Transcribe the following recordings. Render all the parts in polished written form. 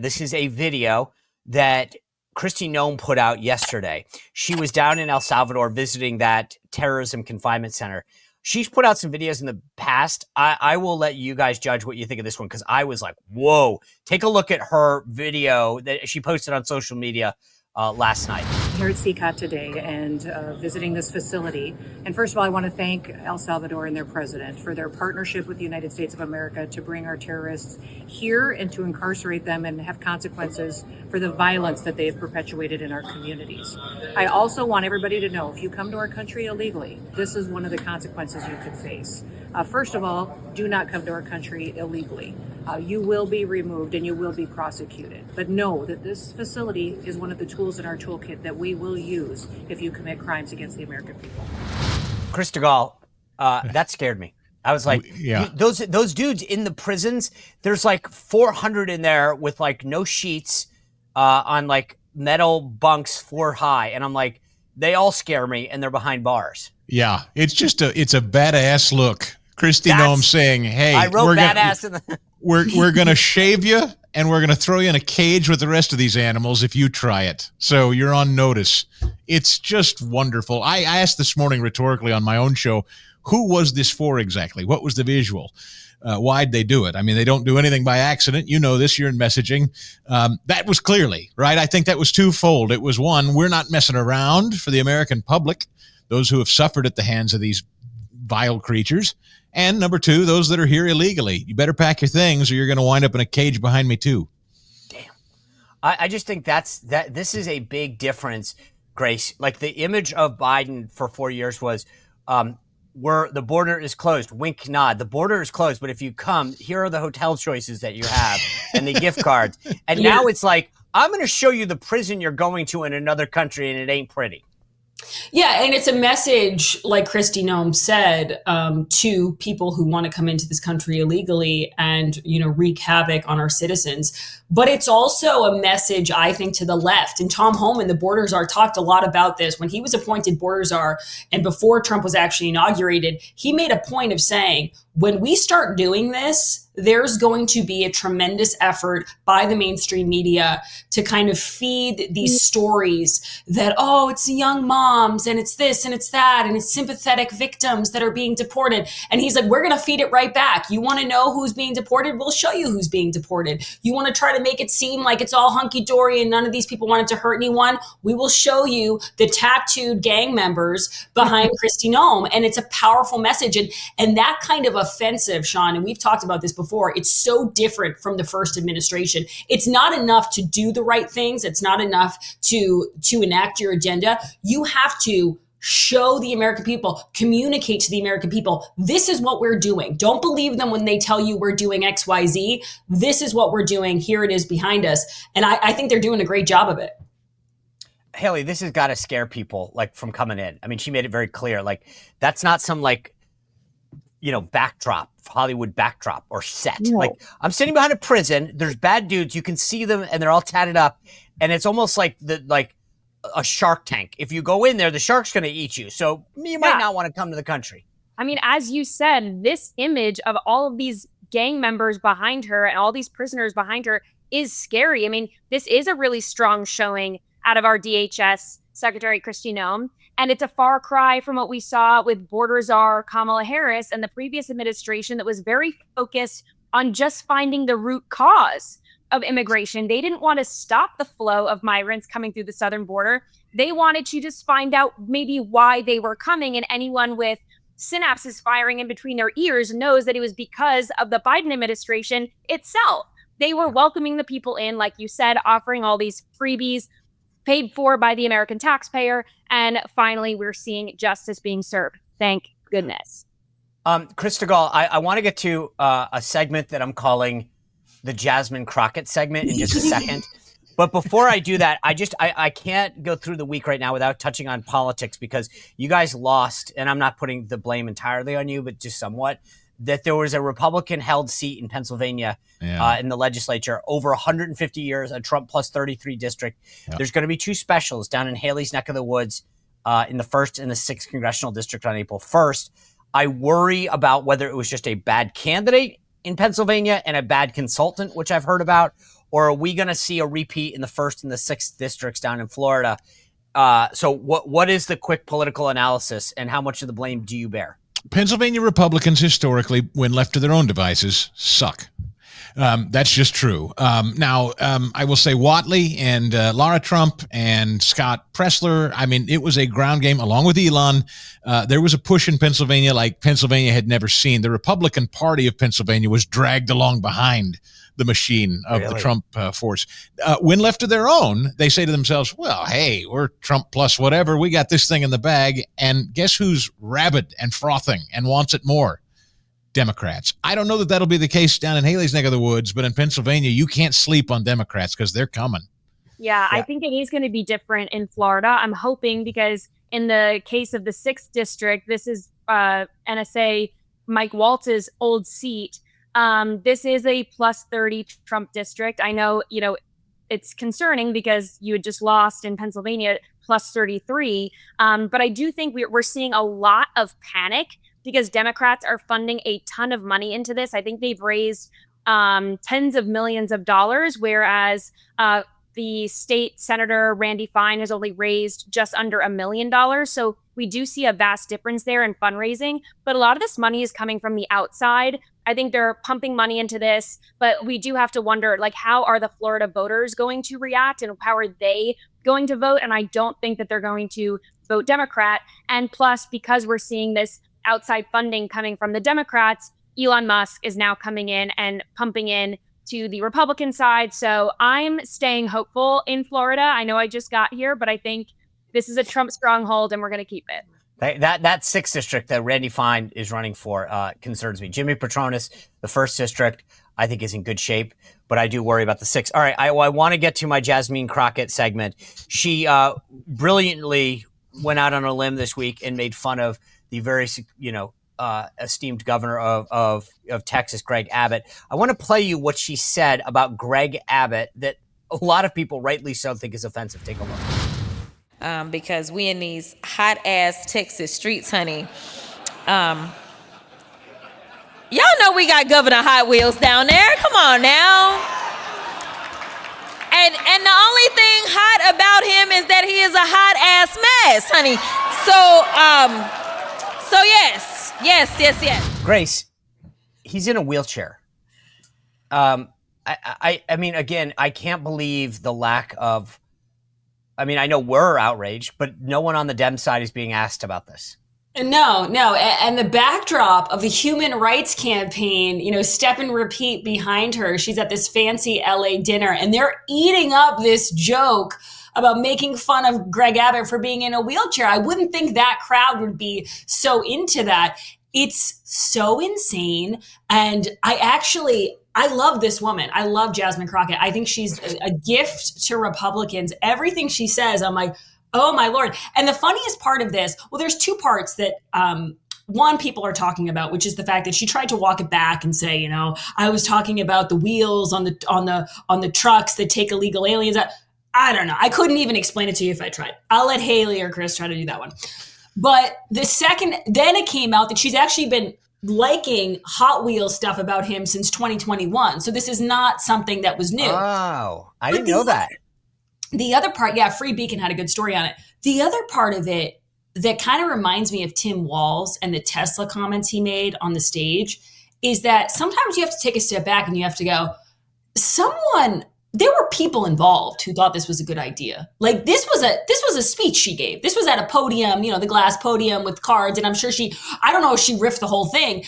This is a video that Kristi Noem put out yesterday. She was down in El Salvador visiting that terrorism confinement center. She's put out some videos in the past. I will let you guys judge what you think of this one, because I was like, whoa. Take a look at her video that she posted on social media last night. Here at Stigall today and visiting this facility. And first of all, I want to thank El Salvador and their president for their partnership with the United States of America to bring our terrorists here and to incarcerate them and have consequences for the violence that they have perpetuated in our communities. I also want everybody to know, if you come to our country illegally, this is one of the consequences you could face. First of all, do not come to our country illegally. You will be removed and you will be prosecuted. But know that this facility is one of the tools in our toolkit that we will use if you commit crimes against the American people. Stigall, that scared me. I was like, yeah. Those dudes in the prisons, there's like 400 in there with like no sheets on like metal bunks floor high. And I'm like, they all scare me and they're behind bars. Yeah, it's a badass look. Kristi Noem saying, hey, I wrote badass in the we're going to shave you and we're going to throw you in a cage with the rest of these animals if you try it. So you're on notice. It's just wonderful. I asked this morning rhetorically on my own show, who was this for exactly? What was the visual? Why'd they do it? I mean, they don't do anything by accident. You know this, you're in messaging. That was clearly, right? I think that was twofold. It was one, we're not messing around for the American public, those who have suffered at the hands of these vile creatures. And number two, those that are here illegally. You better pack your things or you're going to wind up in a cage behind me too. Damn. I just think this is a big difference, Grace. Like the image of Biden for 4 years was where the border is closed. Wink, nod. The border is closed, but if you come, here are the hotel choices that you have and the gift cards. And now it's like, I'm going to show you the prison you're going to in another country and it ain't pretty. Yeah, and it's a message, like Kristi Noem said, to people who want to come into this country illegally and, wreak havoc on our citizens. But it's also a message, I think, to the left. And Tom Homan, the border czar, talked a lot about this. When he was appointed border czar and before Trump was actually inaugurated, he made a point of saying, when we start doing this, there's going to be a tremendous effort by the mainstream media to kind of feed these stories that, oh, it's young moms and it's this and it's that and it's sympathetic victims that are being deported. And he's like, we're going to feed it right back. You want to know who's being deported? We'll show you who's being deported. You want to try to make it seem like it's all hunky-dory and none of these people wanted to hurt anyone? We will show you the tattooed gang members behind Kristi Noem. And it's a powerful message. And that kind of offensive, Sean, and we've talked about this before, it's so different from the first administration. It's not enough to do the right things. It's not enough to enact your agenda. You have to show the American people, communicate to the American people, this is what we're doing. Don't believe them when they tell you we're doing X, Y, Z. This is what we're doing. Here it is behind us. And I think they're doing a great job of it. Hayley, this has got to scare people like from coming in. I mean, she made it very clear. Like, that's not some backdrop, Hollywood backdrop or set. No. Like, I'm sitting behind a prison. There's bad dudes. You can see them and they're all tatted up. And it's almost like a shark tank. If you go in there, the shark's going to eat you. So you might not want to come to the country. I mean, as you said, this image of all of these gang members behind her and all these prisoners behind her is scary. I mean, this is a really strong showing out of our DHS Secretary Kristi Noem. And it's a far cry from what we saw with border czar Kamala Harris and the previous administration that was very focused on just finding the root cause of immigration. They didn't want to stop the flow of migrants coming through the southern border. They wanted to just find out maybe why they were coming. And anyone with synapses firing in between their ears knows that it was because of the Biden administration itself. They were welcoming the people in, like you said, offering all these freebies paid for by the American taxpayer. And finally, we're seeing justice being served. Thank goodness. Stigall, I want to get to a segment that I'm calling the Jasmine Crockett segment in just a second. But before I do that, I can't go through the week right now without touching on politics, because you guys lost, and I'm not putting the blame entirely on you, but just somewhat, that there was a Republican-held seat in Pennsylvania in the legislature over 150 years, a Trump plus 33 district. Yep. There's going to be two specials down in Haley's neck of the woods in the 1st and the 6th congressional district on April 1st. I worry about whether it was just a bad candidate in Pennsylvania and a bad consultant, which I've heard about, or are we going to see a repeat in the 1st and the 6th districts down in Florida? So what is the quick political analysis, and how much of the blame do you bear? Pennsylvania Republicans historically, when left to their own devices, suck. That's just true. Now, I will say Whatley and Lara Trump and Scott Pressler, I mean, it was a ground game along with Elon. There was a push in Pennsylvania like Pennsylvania had never seen. The Republican Party of Pennsylvania was dragged along behind the machine of the Trump force. When left to their own, they say to themselves, well, hey, we're Trump plus whatever. We got this thing in the bag. And guess who's rabid and frothing and wants it more? Democrats. I don't know that that'll be the case down in Hayley's neck of the woods, but in Pennsylvania, you can't sleep on Democrats because they're coming. Yeah, I think it is going to be different in Florida. I'm hoping, because in the case of the 6th district, this is NSA Mike Waltz's old seat. This is a plus 30 Trump district. I know, it's concerning because you had just lost in Pennsylvania plus 33. But I do think we're seeing a lot of panic because Democrats are funding a ton of money into this. I think they've raised tens of millions of dollars, whereas the state senator, Randy Fine, has only raised just under $1 million. So we do see a vast difference there in fundraising. But a lot of this money is coming from the outside. I think they're pumping money into this, but we do have to wonder, how are the Florida voters going to react and how are they going to vote? And I don't think that they're going to vote Democrat. And plus, because we're seeing this outside funding coming from the Democrats, Elon Musk is now coming in and pumping in to the Republican side. So I'm staying hopeful in Florida. I know I just got here, but I think this is a Trump stronghold and we're going to keep it. That 6th district that Randy Fine is running for concerns me. Jimmy Petronis, the 1st district, I think is in good shape, but I do worry about the 6th. All right, I want to get to my Jasmine Crockett segment. She brilliantly went out on a limb this week and made fun of the very, esteemed governor of Texas, Greg Abbott. I want to play you what she said about Greg Abbott that a lot of people, rightly so, think is offensive. Take a look. Because we in these hot-ass Texas streets, honey. Y'all know we got Governor Hot Wheels down there. Come on now. And the only thing hot about him is that he is a hot-ass mess, honey. So yes. Grace, he's in a wheelchair. I mean, again, I can't believe the lack of... I mean, I know we're outraged, but no one on the Dem side is being asked about this. No. And the backdrop of the human rights campaign, step and repeat behind her. She's at this fancy LA dinner and they're eating up this joke about making fun of Greg Abbott for being in a wheelchair. I wouldn't think that crowd would be so into that. It's so insane. And I love this woman. I love Jasmine Crockett. I think she's a gift to Republicans. Everything she says, I'm like, oh my Lord. And the funniest part of this, well, there's two parts that one people are talking about, which is the fact that she tried to walk it back and say, I was talking about the wheels on the trucks that take illegal aliens out. I don't know. I couldn't even explain it to you if I tried. I'll let Hayley or Chris try to do that one. But then it came out that she's actually been liking Hot Wheels stuff about him since 2021. So this is not something that was new. Oh, I didn't know that. The other part, Free Beacon had a good story on it. The other part of it that kind of reminds me of Tim Walz and the Tesla comments he made on the stage is that sometimes you have to take a step back and you have to go, there were people involved who thought this was a good idea. Like this was a speech she gave. This was at a podium, the glass podium with cards. And I'm sure I don't know if she riffed the whole thing,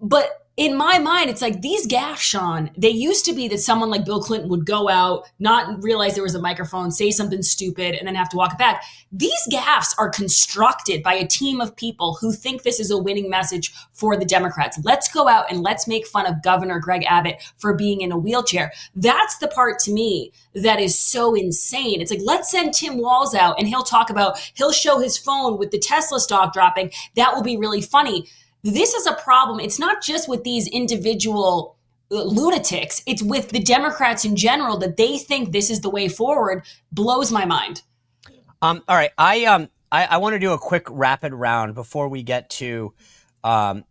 but in my mind, it's like these gaffes, Sean, they used to be that someone like Bill Clinton would go out, not realize there was a microphone, say something stupid, and then have to walk it back. These gaffes are constructed by a team of people who think this is a winning message for the Democrats. Let's go out and let's make fun of Governor Greg Abbott for being in a wheelchair. That's the part to me that is so insane. It's like, let's send Tim Walz out and he'll show his phone with the Tesla stock dropping. That will be really funny. This is a problem. It's not just with these individual lunatics. It's with the Democrats in general that they think this is the way forward. Blows my mind. All right. I want to do a quick rapid round before we get to our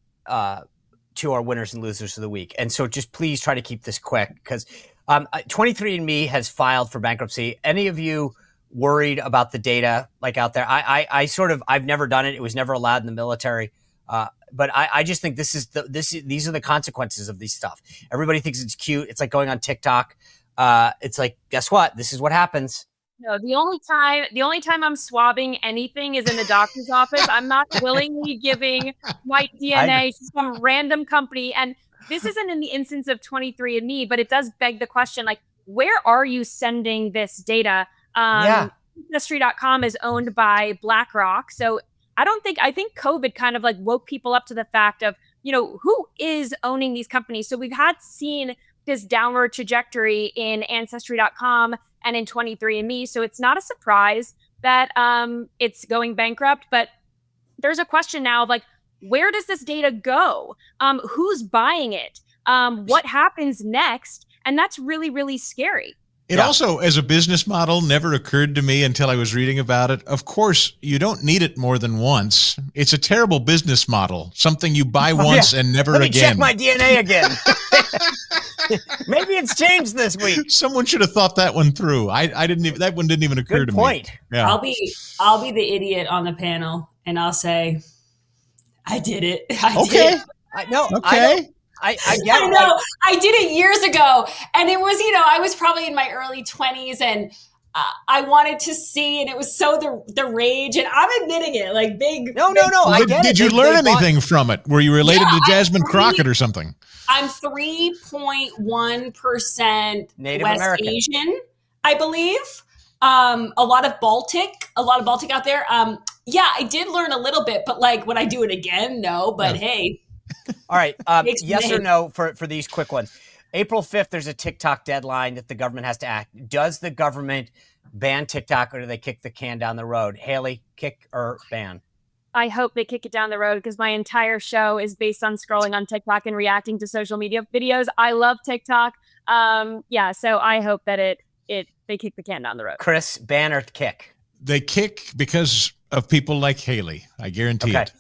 winners and losers of the week. And so just please try to keep this quick because 23andMe has filed for bankruptcy. Any of you worried about the data like out there? I've never done it. It was never allowed in the military. But I just think these are the consequences of this stuff. Everybody thinks it's cute. It's like going on TikTok. It's like, guess what? This is what happens. No, the only time I'm swabbing anything is in the doctor's office. I'm not willingly giving my DNA to some random company. And this isn't in the instance of 23andMe, but it does beg the question, like, where are you sending this data? Ancestry.com is owned by BlackRock. So I think COVID kind of like woke people up to the fact of, who is owning these companies. So we've seen this downward trajectory in Ancestry.com and in 23andMe. So it's not a surprise that it's going bankrupt, but there's a question now of like, where does this data go? Who's buying it? What happens next? And that's really, really scary. It also, as a business model, never occurred to me until I was reading about it. Of course, you don't need it more than once. It's a terrible business model, something you buy once and never again. Check my DNA again. Maybe it's changed this week. Someone should have thought that one through. That one didn't even occur to me. Yeah. I'll be the idiot on the panel, and I'll say, I did it. I did. I get it. know. I did it years ago. And it was, I was probably in my early 20s and I wanted to see, and it was so the rage. And I'm admitting it, like big. No. I get it. Did you learn anything from it? Were you related to Jasmine Crockett or something? I'm 3.1% Native West American. Asian, I believe. A lot of Baltic out there. I did learn a little bit, but like, would I do it again? No, but hey. All right. Yes or no for these quick ones. April 5th, there's a TikTok deadline that the government has to act. Does the government ban TikTok or do they kick the can down the road? Hayley, kick or ban? I hope they kick it down the road because my entire show is based on scrolling on TikTok and reacting to social media videos. I love TikTok. So I hope that they kick the can down the road. Chris, ban or kick? They kick because of people like Hayley. I guarantee it.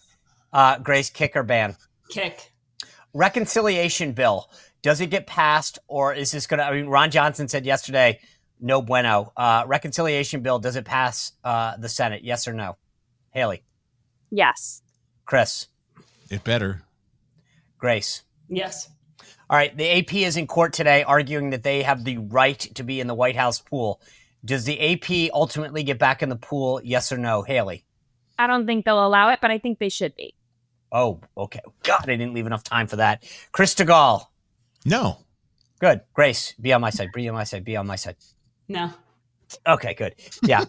Grace, kick or ban? Kick. Reconciliation bill. Does it get passed or is this going to, Ron Johnson said yesterday, no bueno. Reconciliation bill, does it pass the Senate? Yes or no? Hayley? Yes. Chris? It better. Grace? Yes. All right. The AP is in court today arguing that they have the right to be in the White House pool. Does the AP ultimately get back in the pool? Yes or no? Hayley? I don't think they'll allow it, but I think they should be. Oh, okay. God, I didn't leave enough time for that. Chris Stigall? No. Good. Grace, be on my side. Be on my side. Be on my side. No. Okay, good. Yeah,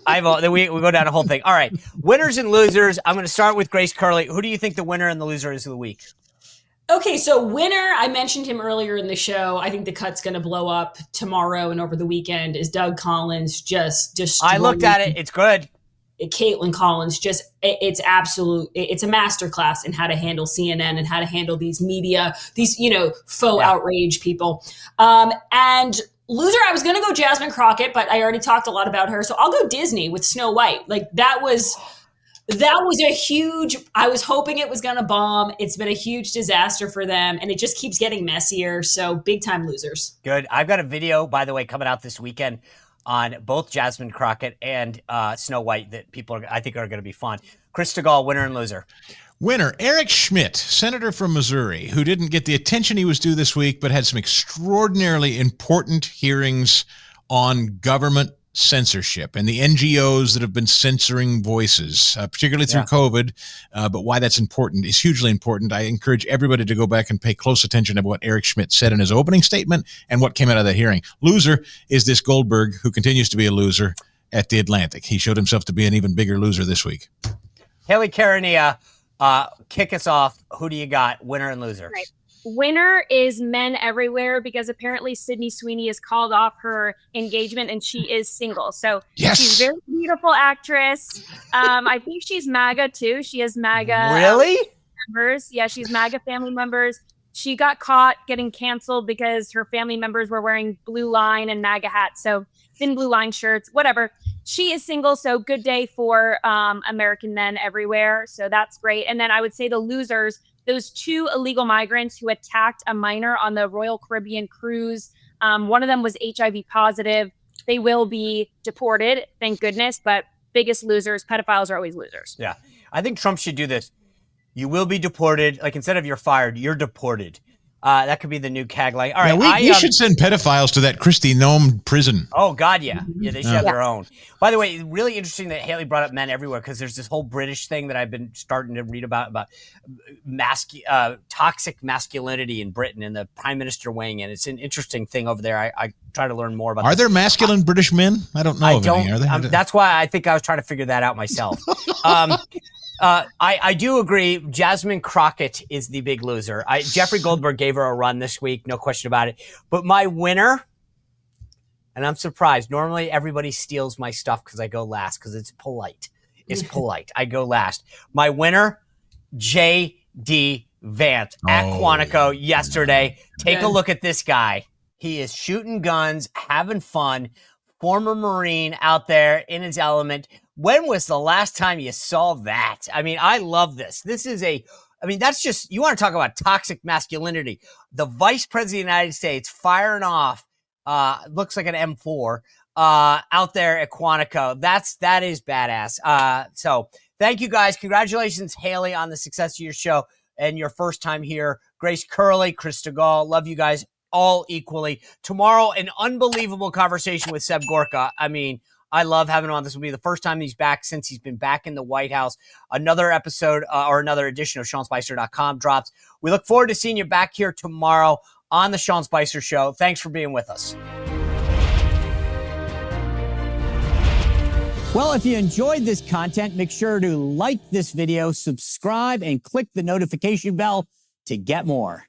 we go down a whole thing. All right. Winners and losers. I'm going to start with Grace Curley. Who do you think the winner and the loser is of the week? Okay, so winner, I mentioned him earlier in the show. I think the cut's going to blow up tomorrow and over the weekend is Doug Collins just destroying. I looked at it. It's good. Caitlin Collins, it's a masterclass in how to handle CNN and how to handle these media, these, faux outrage people. And loser, I was going to go Jasmine Crockett, but I already talked a lot about her. So I'll go Disney with Snow White. Like that was a huge, I was hoping it was going to bomb. It's been a huge disaster for them and it just keeps getting messier. So big time losers. Good. I've got a video, by the way, coming out this weekend on both Jasmine Crockett and Snow White that I think are going to be fun. Chris Stigall, winner and loser. Winner, Eric Schmidt, senator from Missouri, who didn't get the attention he was due this week, but had some extraordinarily important hearings on government censorship and the NGOs that have been censoring voices, particularly through COVID. But why that's important is hugely important. I encourage everybody to go back and pay close attention to what Eric Schmidt said in his opening statement and what came out of that hearing. Loser is this Goldberg, who continues to be a loser at The Atlantic. He showed himself to be an even bigger loser this week. Hayley Caronia, kick us off. Who do you got, winner and loser? Right. Winner is Men Everywhere because apparently Sydney Sweeney has called off her engagement and she is single. So she's a very beautiful actress. I think she's MAGA too. She has MAGA members. Yeah, she's MAGA family members. She got caught getting canceled because her family members were wearing Blue Line and MAGA hats. So thin Blue Line shirts, whatever. She is single. So good day for American Men Everywhere. So that's great. And then I would say the losers, those two illegal migrants who attacked a minor on the Royal Caribbean cruise One of them was HIV positive. They will be deported, thank goodness, but biggest losers, pedophiles are always losers. Yeah. I think Trump should do this. You will be deported. Like, instead of you're fired, you're deported. That could be the new tagline. All right. We should send pedophiles to that Kristi Noem prison. Oh, God, yeah. Yeah, they should have their own. By the way, really interesting that Hayley brought up men everywhere, because there's this whole British thing that I've been starting to read about toxic masculinity in Britain and the prime minister weighing in. It's an interesting thing over there. I try to learn more about Are there masculine British men? I don't know of any. Are there? That's why I think I was trying to figure that out myself. I do agree. Jasmine Crockett is the big loser. Jeffrey Goldberg gave her a run this week, no question about it. But my winner, and I'm surprised, normally everybody steals my stuff because I go last because it's polite. It's polite. I go last. My winner, J.D. Vance at Quantico yesterday. Take a look at this guy. He is shooting guns, having fun, former Marine out there in his element. When was the last time you saw that? I mean, I love this. That's just, you want to talk about toxic masculinity. The vice president of the United States firing off, looks like an M4, out there at Quantico. That is badass. So thank you guys. Congratulations, Hayley, on the success of your show and your first time here. Grace Curley, Chris Stigall, love you guys all equally. Tomorrow, an unbelievable conversation with Seb Gorka. I mean, I love having him on. This will be the first time he's back since he's been back in the White House. Another episode or another edition of SeanSpicer.com drops. We look forward to seeing you back here tomorrow on the Sean Spicer Show. Thanks for being with us. Well, if you enjoyed this content, make sure to like this video, subscribe, and click the notification bell to get more.